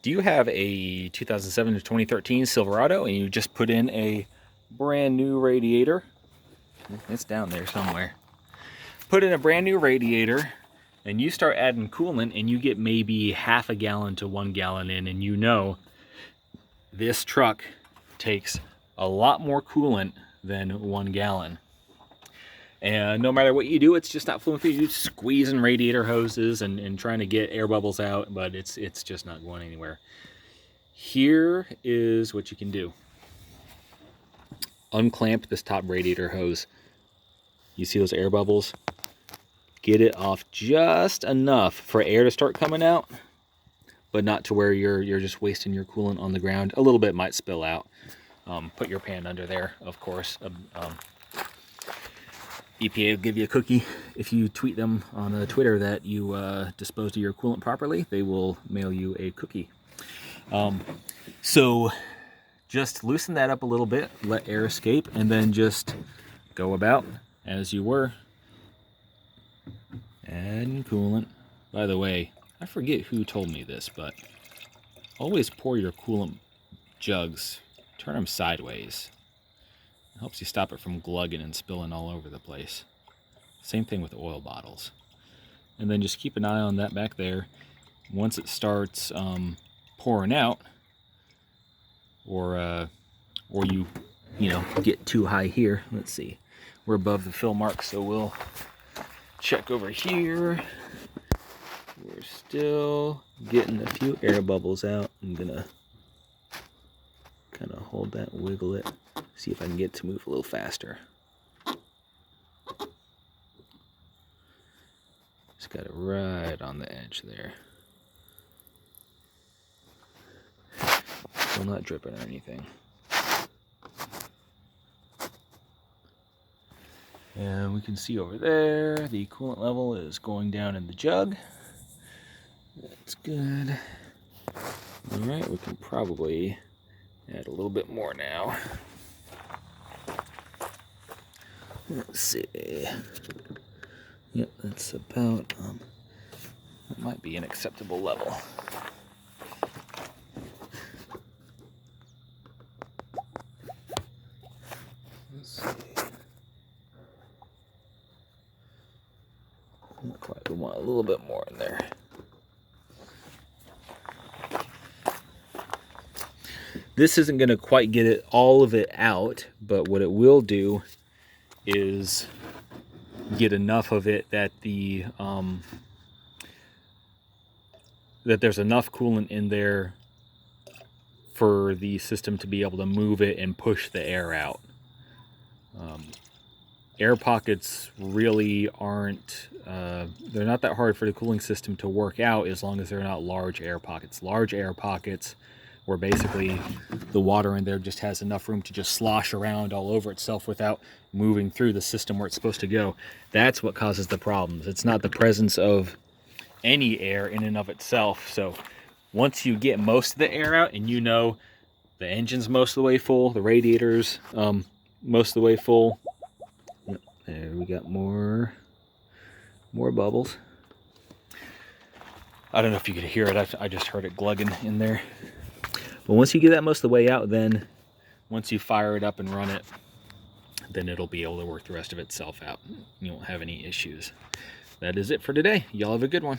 Do you have a 2007 to 2013 Silverado and you just put in a brand new radiator? It's down there somewhere. Put in a brand new radiator and you start adding coolant and you get maybe half a gallon to 1 gallon in, and you know this truck takes a lot more coolant than 1 gallon. And no matter what you do, it's just not flowing through. You're squeezing radiator hoses and trying to get air bubbles out, but it's just not going anywhere. Here is what you can do. Unclamp this top radiator hose. You see those air bubbles? Get it off just enough for air to start coming out, but not to where you're just wasting your coolant on the ground. A little bit might spill out. Put your pan under there, of course. EPA will give you a cookie. If you tweet them on Twitter that you disposed of your coolant properly, they will mail you a cookie. So just loosen that up a little bit, let air escape, and then just go about as you were. Adding coolant. By the way, I forget who told me this, but always pour your coolant jugs, turn them sideways. It helps you stop it from glugging and spilling all over the place. Same thing with oil bottles. And then just keep an eye on that back there. Once it starts pouring out, or you get too high here. Let's see, we're above the fill mark, so we'll check over here. We're still getting a few air bubbles out. I'm gonna kind of hold that, wiggle it, see if I can get it to move a little faster. Just got it right on the edge there. Still not dripping or anything. And we can see over there, the coolant level is going down in the jug. That's good. All right, we can probably add a little bit more now. Let's see. Yep, that's about, that might be an acceptable level. Let's see. Not quite, we want a little bit more in there. This isn't going to quite get all of it out, but what it will do is get enough of it that that there's enough coolant in there for the system to be able to move it and push the air out. Air pockets really aren't, they're not that hard for the cooling system to work out as long as they're not large air pockets. Large air pockets where basically the water in there just has enough room to just slosh around all over itself without moving through the system where it's supposed to go. That's what causes the problems. It's not the presence of any air in and of itself. So once you get most of the air out and you know the engine's most of the way full, the radiator's most of the way full, there we got more bubbles. I don't know if you could hear it. I just heard it glugging in there. But once you get that most of the way out, then once you fire it up and run it, then it'll be able to work the rest of itself out. You won't have any issues. That is it for today. Y'all have a good one.